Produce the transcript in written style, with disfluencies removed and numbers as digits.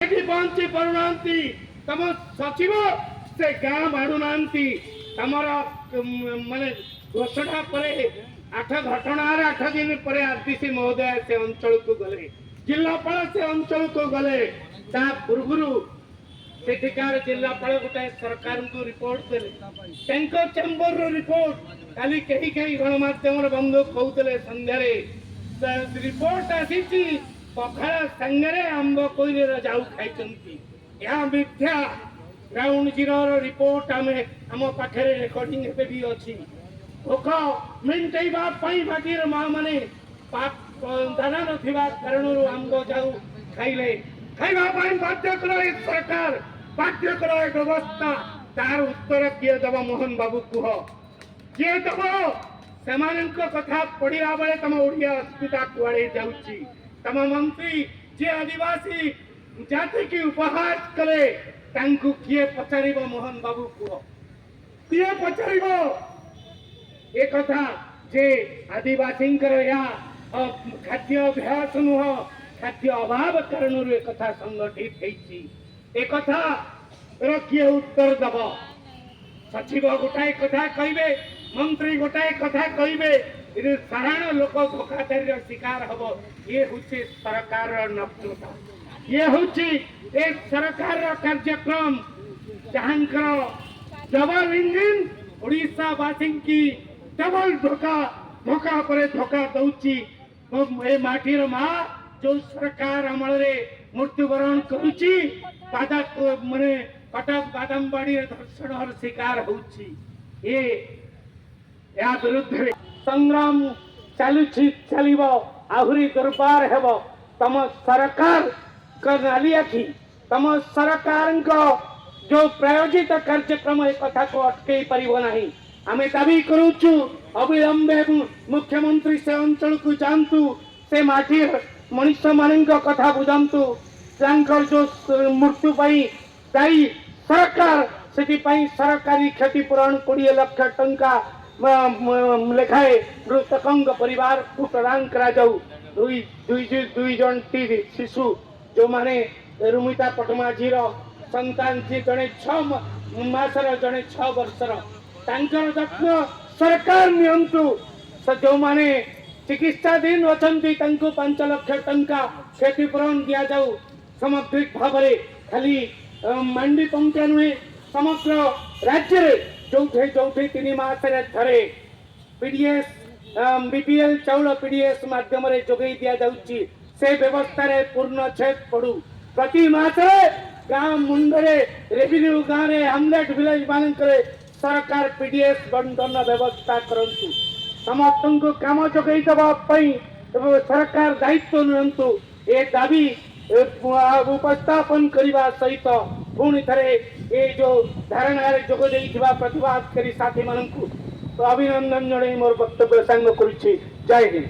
पहुंची पारुनांती तम सचिव से गाँ माडुनांती तमर माने घोषणा परे 8 घटनार 8 दिन पर आरडीसी महोदय से अंचल को गले जिलापाल से अंचल को गले ता पूर्व सेठिकार जिलापाल गोटे सरकार को रिपोर्ट देले चेम्बर रो रिपोर्ट काली कहीं कहीं गणमाध्यम बंधु कहते संध्यारे रिपोर्ट आसी पखाड़ संगे आंब कोईले जाऊ खाई या मिथ्या ग्राउंड जीरो रिपोर्ट आम पाखे रेकर्डिंग भी अच्छी भोक मेन्टेवा माटीर माँ मैंने दाना ना कारण आंब जाऊ खाइले खाइबा बाध्य कर सरकार बाध्य कर व्यवस्था तार उत्तर किए दब मोहन बाबू कह किए दब से कथा पढ़ा बेले तुम ओडिया अस्मिता कुआड़े जाऊँगी तम मंत्री जे आदिवासी जाति की उपहास करे तांकु किए पचारिबो मोहन बाबू कह किए पचारिबो ए कथा जे आदिवासी या खाद्य अभ्यास नुह खाद्य अभाव कारण एक कथा संगठित होती ए कथा रो किए उत्तर दब सचिव गोटाए कथा कहिबे मंत्री गोटाए कथा कहिबे साधारण लोक धोखाधड़ी शिकार हम ये हूँ सरकार नक्सलता ये हूँ एक सरकार कार्यक्रम जहां डबल इंजिन ओडिशा वासी की डबल धोखा धोखा पर धोखा दौची माटीर माँ जो सरकार अमल मृत्युवरण करुच्ची माने कटक बादामबाड़ी धर्षण शिकार होउची या विरुद्ध संग्राम चलो आहरी दरबार हेब तम सरकार नाली आखि तम सरकार जो प्रायोजित कार्यक्रम एक कथा को अटकई पारिबो नाही आमे दाबी करूछु अविलंबे मुख्यमंत्री से अंचल को जानतु से माटी मनुष्य मान कथा बुझातु जो मृत्यु दायी सरकार से सरकारी क्षतिपूरण 20 लाख टंका लेखाए मृतक परिवार को प्रदान करा जाऊ दुई जन शिशु जो माने रुमिता पटमाझी संतान जी जड़े 6 मासर जड़े 6 वर्षर तांकर जत्न सरकार नियंतु जो माने चिकित्साधीन अच्छी 5 लाख टंका क्षतिपूरण दि जाऊ सामग्रिक भाव खाली मंडी पंक्तिया नुहे समग्र राज्य जोठे जोठे 3 मासरे थरे पीडीएस बीपीएल चाउल पीडीएस माध्यम रे जोगई दिया जाउची से व्यवस्था रे पूर्ण छेद पड़ू प्रति मासरे गांव मुंडरे रेवेन्यू गांव रे हमलेट विलेज मान करे सरकार पीडीएस बंटन व्यवस्था करंतु समस्त को काम जोगई दबा पई सरकार दायित्व नियंतु ए दाबी उपस्थापन करने सहित पुणी थे ये जो धारणा जोग देइथिबा प्रतिवादकारी साथी मानू अभिनंदन जणाई मोर वक्तव्य सांग करुछि। जय हिंद।